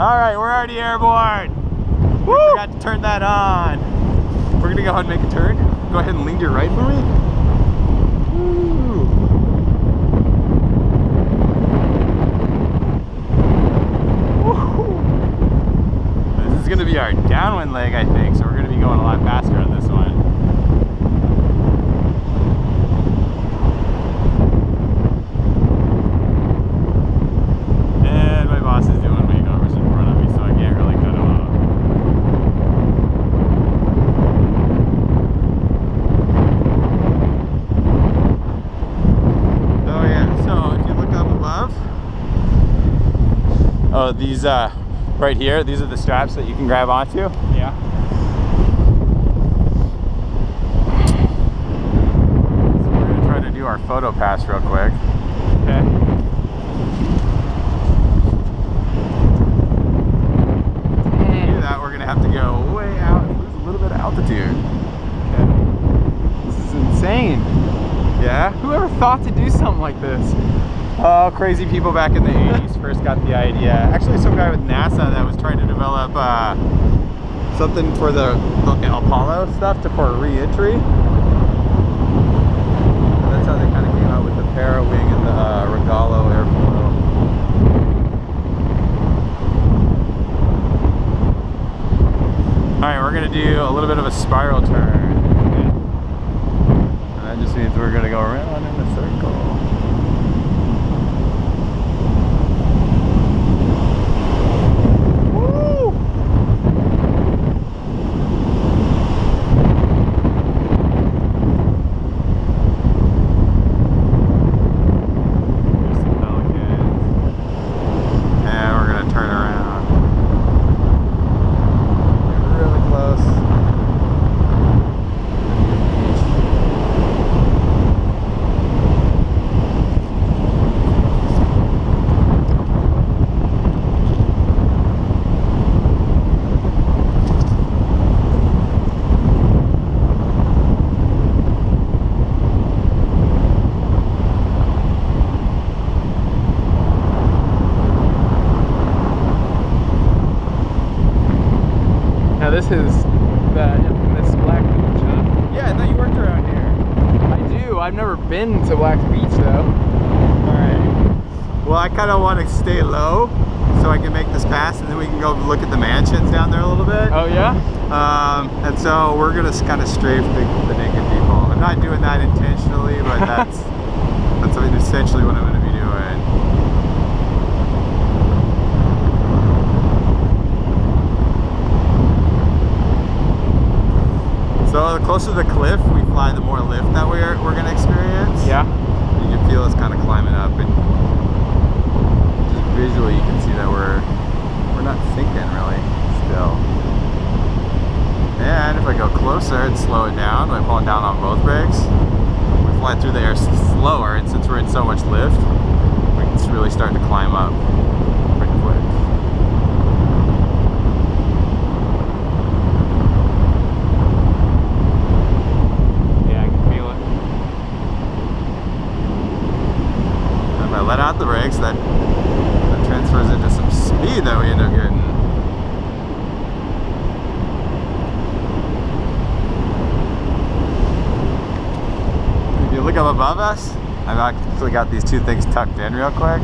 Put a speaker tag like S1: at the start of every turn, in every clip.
S1: All right, we're already airborne. Woo! We forgot to turn that on. We're gonna go ahead and make a turn. Go ahead and lean to your right for me. Woo! Woo! This is gonna be our downwind leg, I think, so we're gonna be going a lot faster on this one. And my boss is doing makeovers in front of me, so I can't really cut him off. Oh yeah, so if you look up above, oh, these right here, these are the straps that you can grab onto.
S2: Yeah.
S1: So we're gonna try to do our photo pass real quick.
S2: Okay.
S1: To do that, we're gonna have to go way out and lose a little bit of altitude.
S2: Okay. This is insane.
S1: Yeah?
S2: Whoever thought to do something like this?
S1: Oh, crazy people back in the 80s first got the idea. Actually, some guy with NASA that was trying to develop something for the Apollo stuff for re-entry. And that's how they kind of came out with the Parawing and the Regalo airfoil. Alright, we're going to do a little bit of a spiral turn. And that just means we're going to go around in a circle.
S2: Now this is the infamous Black Beach, huh?
S1: Yeah, I thought you worked around here.
S2: I do. I've never been to Black Beach though.
S1: Alright. Well, I kind of want to stay low so I can make this pass and then we can go look at the mansions down there a little bit.
S2: Oh yeah?
S1: And so we're going to kind of strafe the naked people. I'm not doing that intentionally, but that's essentially what I'm going to be doing. So the closer to the cliff we fly, the more lift that we're going to experience.
S2: Yeah.
S1: You can feel us kind of climbing up, and just visually you can see that we're not sinking really still. And if I go closer and slow it down by pulling down on both brakes, we fly through the air slower, and since we're in so much lift, we can really start to climb up pretty quick. Let out the brakes, that transfers into some speed that we end up getting. If you look up above us, I've actually got these two things tucked in real quick.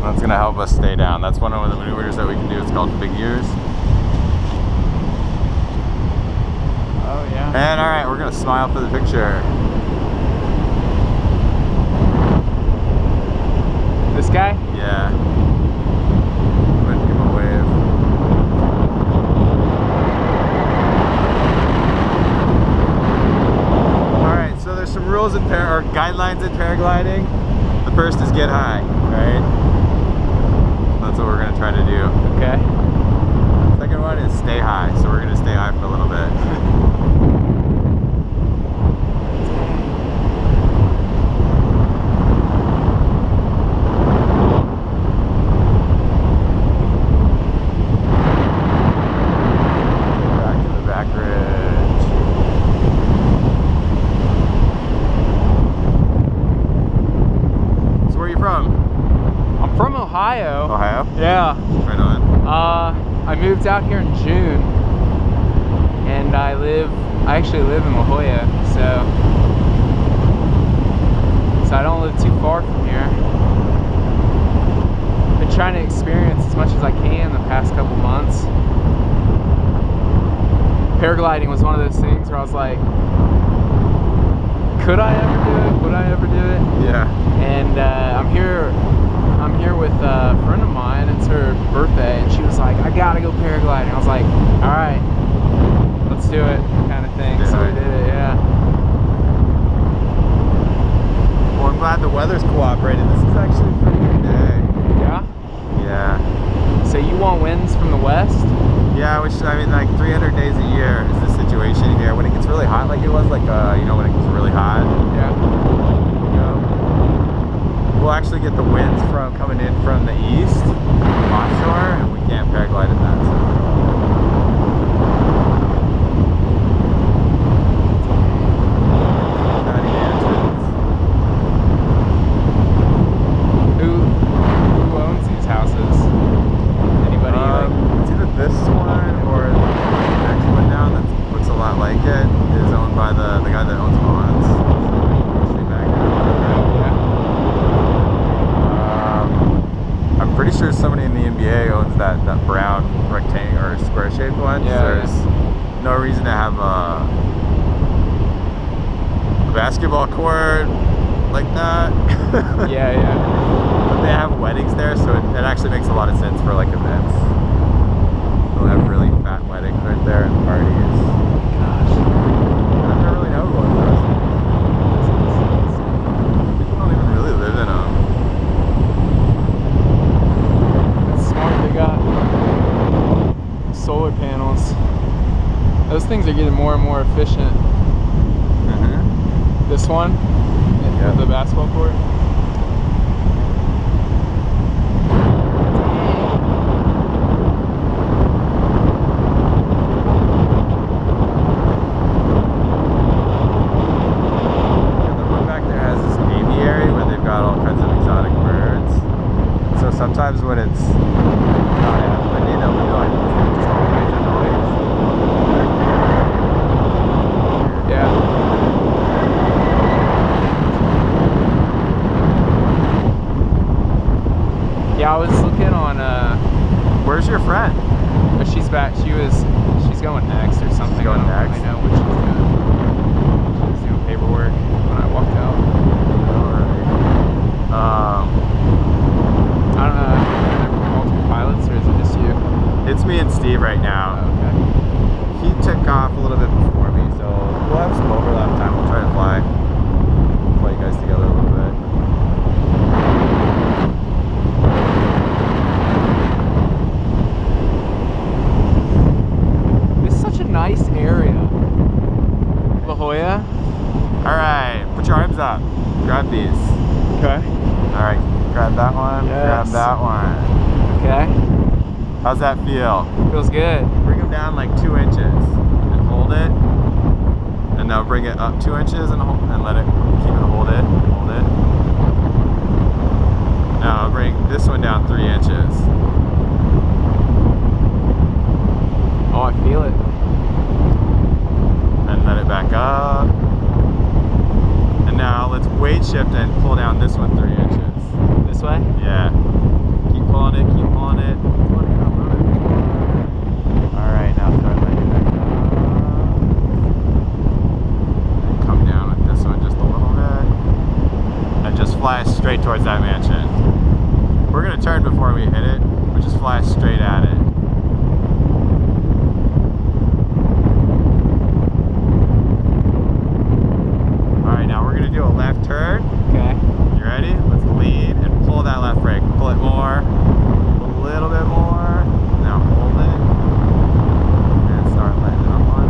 S1: That's going to help us stay down. That's one of the maneuvers that we can do. It's called the big ears.
S2: Oh yeah.
S1: And alright, we're going to smile for the picture.
S2: This guy?
S1: Yeah. When people wave. Alright, so there's some rules in or guidelines in paragliding. The first is get high, right? That's what we're going to try to do.
S2: Okay.
S1: Second one is stay high, so we're going to stay high for a little bit.
S2: From Ohio.
S1: Ohio?
S2: Yeah.
S1: Right on.
S2: I moved out here in June, and I actually live in La Jolla, so I don't live too far from here. Been trying to experience as much as I can the past couple months. Paragliding was one of those things where I was like, could I ever do it? Would I ever do it?
S1: Yeah.
S2: And I'm here with a friend of mine. It's her birthday, and she was like, I gotta go paragliding. I was like, all right, let's do it, kind of thing. So we did it, yeah.
S1: Well, I'm glad the weather's cooperated. This is actually a pretty good day.
S2: Yeah?
S1: Yeah.
S2: So you want winds from the west?
S1: Yeah, which, I mean, like 300 days a year is the situation here. When it gets really hot, like it was, like, you know, when it gets really hot.
S2: Yeah.
S1: You know, we'll actually get the winds from coming in from the east, offshore, and we can't paraglide in that. So.
S2: Who owns these houses? Anybody?
S1: It's either this one or the next one down that looks a lot like it is owned by the guy that owns Bonds. I'm pretty sure somebody in the NBA owns that brown rectangle or square shaped one.
S2: Yeah,
S1: There's no reason to have a basketball court like that.
S2: Yeah, yeah.
S1: But they have weddings there, so it actually makes a lot of sense for like events. They'll have really fat weddings right there and parties.
S2: Gosh.
S1: I don't really know who owns those. People don't even really live in them.
S2: It's smart. They got solar panels. Those things are getting more and more efficient.
S1: Mm-hmm.
S2: This one,
S1: Yeah.
S2: the basketball court.
S1: Sometimes when it's not as windy, they'll be like just all kinds of noise.
S2: Yeah. Yeah, I was looking on
S1: Where's your friend?
S2: but she's back. She's going next or something.
S1: She's going
S2: I don't
S1: next?
S2: really know what she's doing. She was doing paperwork when I walked out. I don't know. Are there multiple pilots or is it just you?
S1: It's me and Steve right now.
S2: Oh, okay.
S1: He took off a little bit before me, so we'll have some overlap time. We'll try to fly you guys together a little bit.
S2: This is such a nice area. La Jolla.
S1: All right, put your arms up. Grab these.
S2: Okay.
S1: All right, grab that one.
S2: Yes.
S1: Grab that one.
S2: Okay.
S1: How's that feel?
S2: Feels good.
S1: Bring them down like 2 inches and hold it. And now bring it up 2 inches and let it keep it. Hold it. Hold it. Now bring this one down 3 inches.
S2: Oh, I feel it.
S1: And let it back up. And now let's weight shift and pull down this one 3 inches.
S2: This way?
S1: Yeah. Keep pulling it, keep pulling it. Alright, now start letting it back up. And come down with this one just a little bit. And just fly straight towards that mansion. We're going to turn before we hit it, but just fly straight at it. Alright, now we're going to do a left turn.
S2: Okay.
S1: You ready? Let's lead and pull that left brake. Pull it more. A little bit more. Now hold it. And start letting up on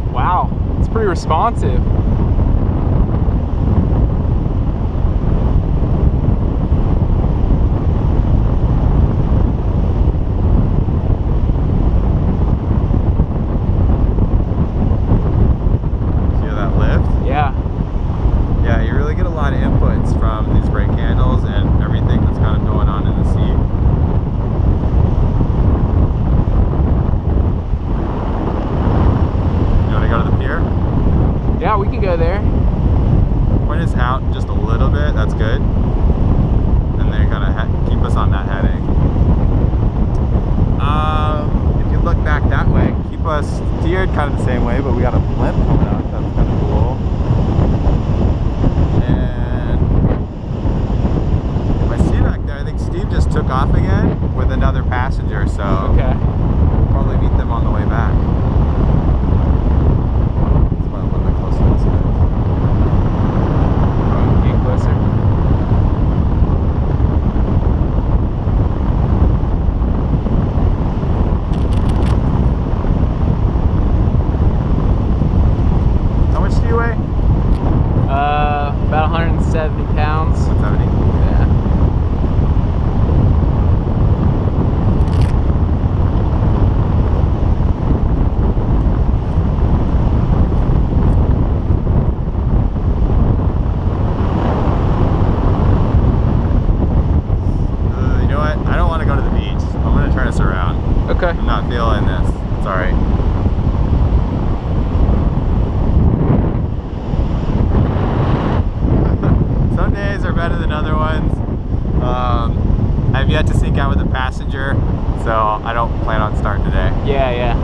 S1: it.
S2: Wow. It's pretty responsive.
S1: Feel that lift?
S2: Yeah.
S1: Yeah, you really get a lot of inputs from these brake handles. that's good. And they're gonna keep us on that heading. If you look back that way, keep us steered kind of the same way, but we got a blimp coming up. That's kind of cool. And if I see back there, I think Steve just took off again with another passenger, so
S2: Okay.
S1: we'll probably meet them on the way back. Let's go a little bit closer to this guy.
S2: Get closer.
S1: How much do you weigh?
S2: About 170 pounds.
S1: 170.
S2: Yeah.
S1: You know what? I don't want to go to the beach. I'm going to turn us around.
S2: Okay.
S1: I'm not feeling this. It's alright. Some days are better than other ones. I've yet to sneak out with a passenger, so I don't plan on starting today.
S2: Yeah, yeah.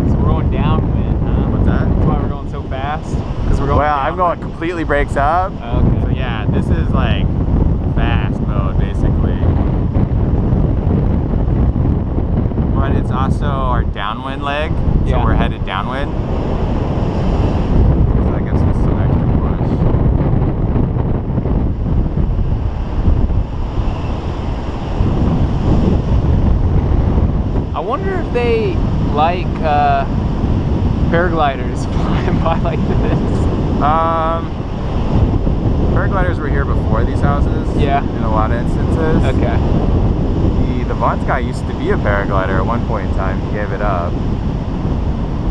S2: So we're going downwind, huh?
S1: What's that?
S2: That's why we're going so fast. Because we're going.
S1: Well, I'm going completely brakes up.
S2: Okay.
S1: So yeah, this is like fast mode basically. But it's also our downwind leg, so
S2: Yeah.
S1: we're headed downwind. So that gives us some extra push.
S2: I wonder if they like paragliders flying by like this.
S1: Paragliders were here before these houses.
S2: Yeah.
S1: In a lot of instances.
S2: Okay.
S1: The Vaughn's guy used to be a paraglider at one point in time. He gave it up.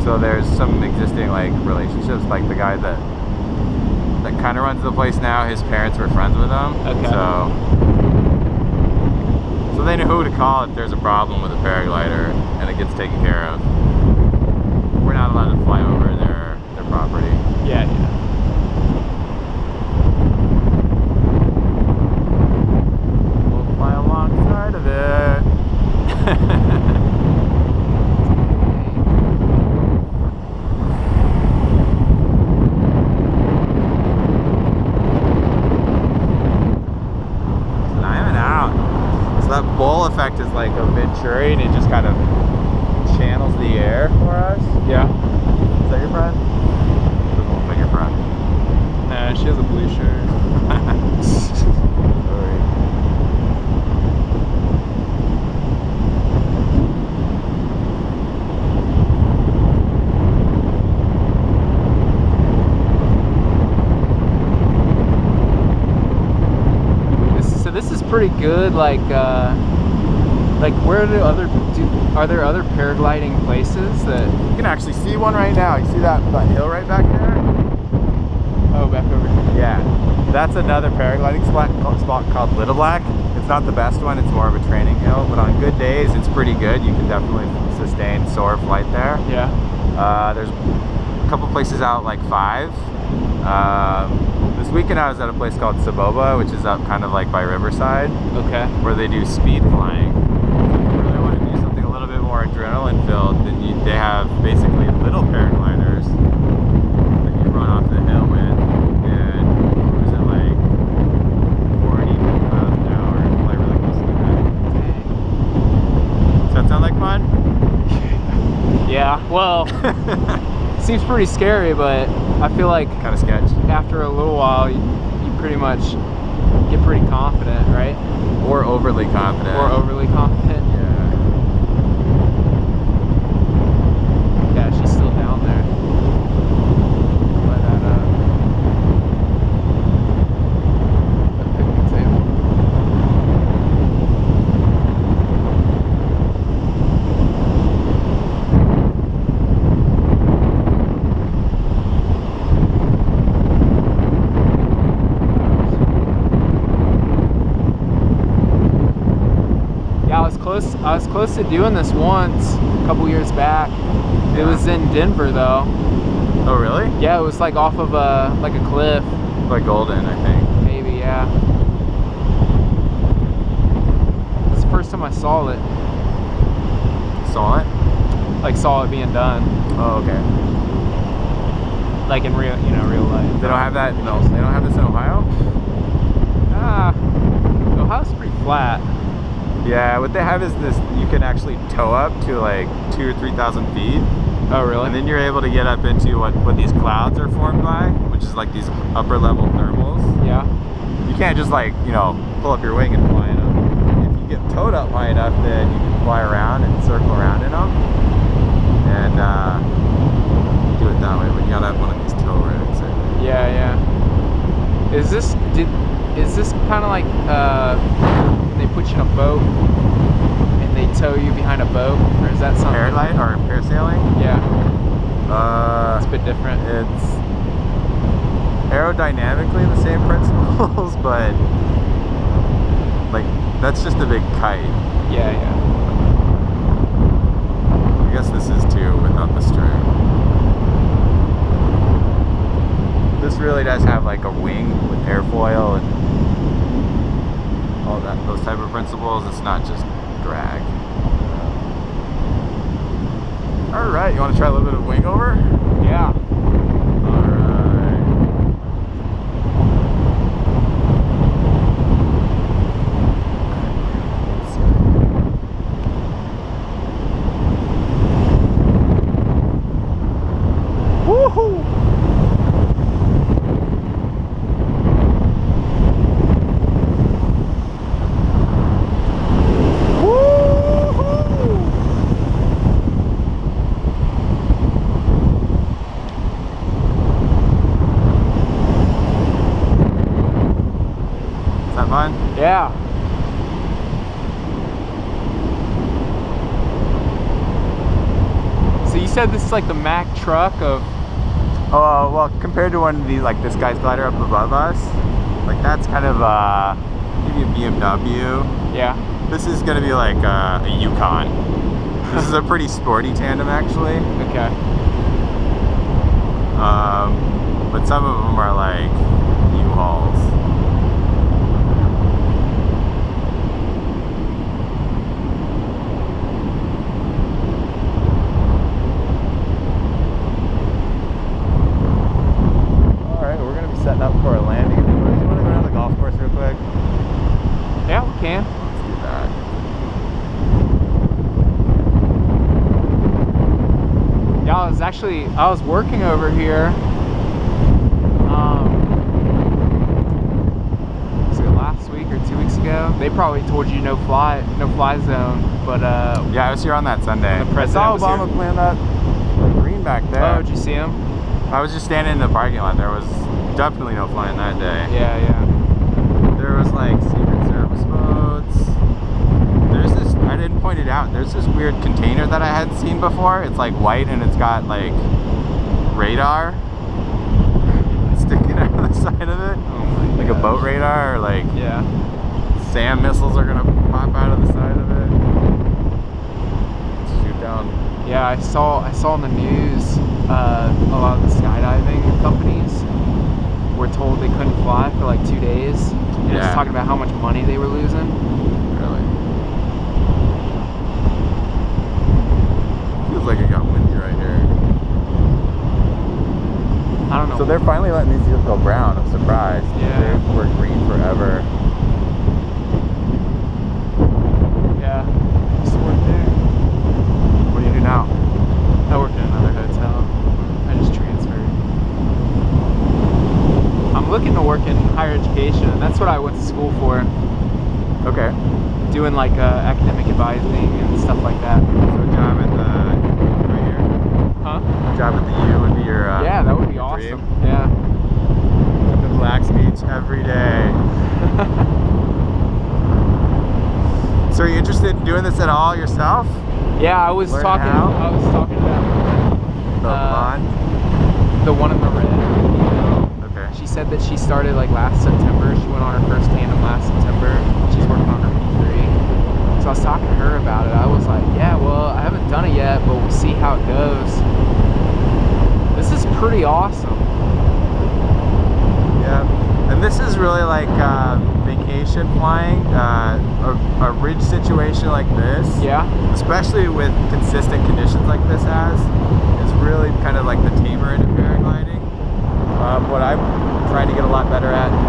S1: So there's some existing like relationships, like the guy that kind of runs the place now. His parents were friends with him.
S2: Okay.
S1: So they know who to call if there's a problem with a paraglider and it gets taken care of. We're not allowed to fly over their property.
S2: Yeah, yeah.
S1: We'll fly alongside of it. Climbing out. So that bowl effect is like a Venturi, and it just kind of channels the air for us.
S2: Yeah.
S1: Is that your friend? Doesn't look like your friend.
S2: Nah, she has a blue shirt.
S1: Sorry.
S2: So this is pretty good. Like where do are there other paragliding places that?
S1: You can actually see one right now. You see that hill right back there?
S2: Oh, back over here.
S1: Yeah. That's another paragliding spot called Little Black. It's not the best one. It's more of a training hill, but on good days, it's pretty good. You can definitely sustain soar flight there.
S2: Yeah.
S1: There's a couple places out like 5. This weekend I was at a place called Saboba, which is up kind of like by Riverside,
S2: Okay.
S1: where they do speed flying. If you really want to do something a little bit more adrenaline filled, then they have basically little paragliders that you run off the hill with, and what is it, like 40, 50 miles an hour and fly really close to the ground. Does that sound like fun?
S2: Yeah. Well, seems pretty scary, but I feel like
S1: Kind of sketch.
S2: after a little while, you pretty much get pretty confident, right?
S1: Or overly confident.
S2: Or overly confident.
S1: Yeah.
S2: Yeah, she's still down there.
S1: Fly that up.
S2: The picnic table. tested doing this once a couple years back. It was in Denver though.
S1: Oh really?
S2: Yeah, it was like off of a cliff.
S1: Like Golden, I think.
S2: Maybe, yeah. It's the first time I saw it.
S1: Saw it?
S2: Like saw it being done.
S1: Oh, okay.
S2: Like in real, real life.
S1: They don't have that. No, they don't have this in Ohio.
S2: Ohio's pretty flat.
S1: Yeah, what they have is this. You can actually tow up to like 2,000 or 3,000 feet.
S2: Oh, really?
S1: And then you're able to get up into what these clouds are formed by, which is like these upper level thermals.
S2: Yeah.
S1: You can't just like, pull up your wing and fly in them. If you get towed up high enough, then you can fly around and circle around in them. And do it that way, but you gotta have one of these tow rigs.
S2: Yeah, yeah. Is this kind of like they put you in a boat and they tow you behind a boat, or is that something?
S1: Paragliding or parasailing?
S2: Yeah. It's a bit different.
S1: It's aerodynamically the same principles, but like that's just a big kite.
S2: Yeah, yeah.
S1: I guess this is too without the string. This really does have like a wing with airfoil and all that, those type of principles. It's not just drag. All right, you want to try a little bit of wing over?
S2: Yeah.
S1: All right. Woohoo! Fun?
S2: Yeah. So you said this is like the Mack truck of...
S1: Oh, well, compared to one of these, like this guy's glider up above us, like that's kind of maybe a BMW.
S2: Yeah.
S1: This is gonna be like a Yukon. This is a pretty sporty tandem, actually.
S2: Okay.
S1: But some of them are like U-Hauls. Setting up for a landing. Do you want to go around the golf course real quick?
S2: Yeah, we can.
S1: Let's do that.
S2: Yeah, I was working over here. Was it last week or 2 weeks ago? They probably told you no fly zone, but
S1: yeah, I was here on that Sunday.
S2: The president
S1: I
S2: was
S1: saw Obama
S2: here.
S1: plant that green back there.
S2: Oh, did you see him?
S1: I was just standing in the parking lot. There was definitely no flying that day.
S2: Yeah, yeah.
S1: There was like Secret Service boats. There's this, I didn't point it out, there's this weird container that I hadn't seen before. It's like white and it's got like radar sticking out of the side of it.
S2: Oh my
S1: like
S2: gosh.
S1: A boat radar, or like
S2: Yeah.
S1: SAM missiles are gonna pop out of the side of it. Shoot down.
S2: Yeah, I saw in the news a lot of the skydiving companies were told they couldn't fly for like 2 days. And it's talking about how much money they were losing.
S1: Really? Feels like it got windy right here.
S2: I don't know.
S1: So they're finally letting these go brown. I'm surprised.
S2: Yeah.
S1: They were green forever.
S2: Yeah. Used to work there.
S1: What do you do now?
S2: I work in another hotel. I just transferred. I'm looking to work in higher education, and that's what I went to school for.
S1: Okay.
S2: Doing like academic advising and stuff like that.
S1: So a job at the right here?
S2: Huh?
S1: A job at the U would be your
S2: yeah, that would be
S1: dream.
S2: awesome. Yeah.
S1: At the Black's Beach every day. So are you interested in doing this at all yourself?
S2: Yeah, I was
S1: Learn
S2: talking
S1: how?
S2: to that
S1: The blonde?
S2: the one in the red.
S1: Okay.
S2: She said that she started like last September. She went on her first tandem last September. She's working on her P3. So I was talking to her about it. I was like, yeah, well, I haven't done it yet, but we'll see how it goes. This is pretty awesome.
S1: Yeah, and this is really like vacation flying. A ridge situation like this,
S2: Yeah.
S1: especially with consistent conditions like this is really kind of like the tamer end of paragliding. What I'm trying to get a lot better at, and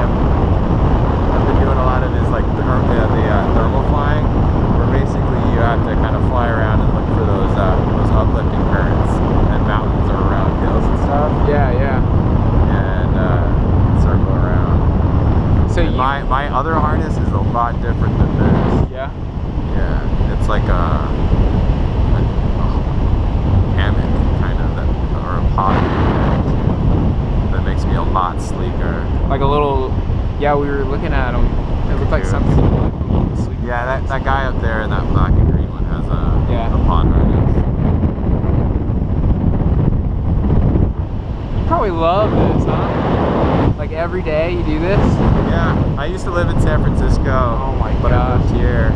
S1: I've been doing a lot of, is like the thermal flying, where basically you have to kind of fly around and look for those uplifting currents and mountains or around hills and stuff.
S2: Yeah, yeah.
S1: And circle around.
S2: So
S1: and my other harness is a lot different than this.
S2: Yeah.
S1: Yeah, it's like a hammock kind of, or a pod that makes me a lot sleeker.
S2: Like a little, yeah, we were looking at them. It looked like something like sleep.
S1: Yeah, that guy up there in that black and green one has a pod harness.
S2: You probably love this, huh? Like every day you do this?
S1: Yeah, I used to live in San Francisco.
S2: Oh my
S1: but I
S2: gosh.
S1: moved here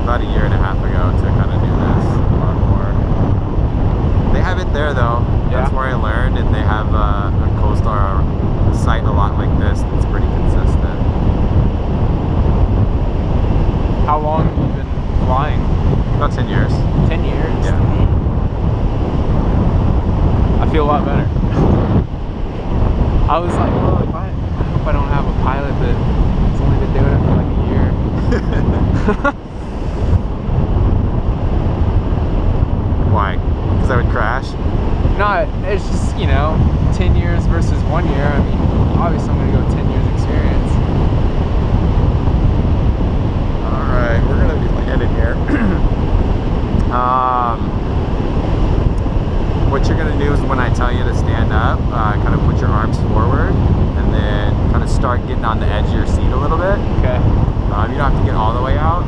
S1: about a year and a half ago to kind of do this a lot more. They have it there though. That's where I learned, and they have a coastal site a lot like this that's pretty consistent.
S2: How long have you been flying?
S1: About 10 years.
S2: 10 years?
S1: Yeah.
S2: I feel a lot better. I was like, well, I hope I don't have a pilot that has only been doing it for like a year.
S1: Why? Because I would crash?
S2: No, it's just, 10 years versus 1 year. I mean, obviously I'm going to go 10 years experience.
S1: Alright, we're going to be landing here. What you're going to do is, when I tell you to stand up, kind of put your arms forward and then kind of start getting on the edge of your seat a little bit.
S2: Okay.
S1: You don't have to get all the way out.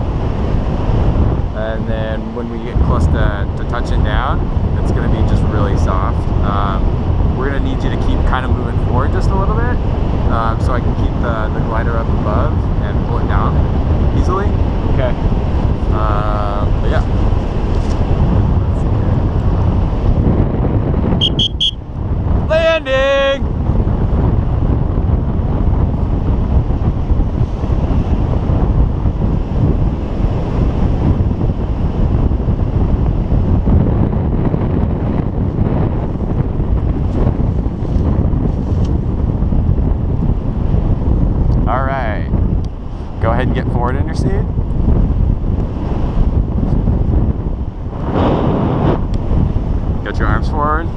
S1: And then when we get close to touching down, it's going to be just really soft. We're going to need you to keep kind of moving forward just a little bit, so I can keep the glider up above and pull it down easily.
S2: Okay.
S1: But yeah. Landing! All right, go ahead and get forward in your seat. Get your arms forward.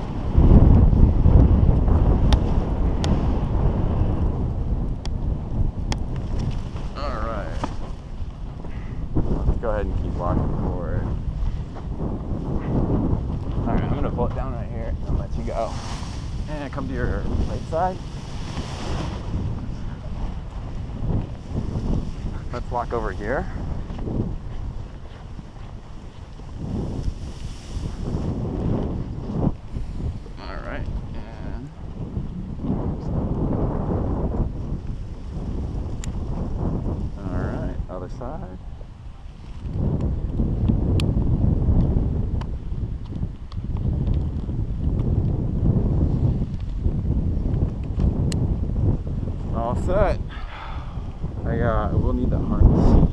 S1: All right, let's go ahead and keep walking forward. All right, I'm gonna pull it down right here and let you go. And come to your right side. Let's walk over here. All right, and all right, other side. All set. We'll need the harness.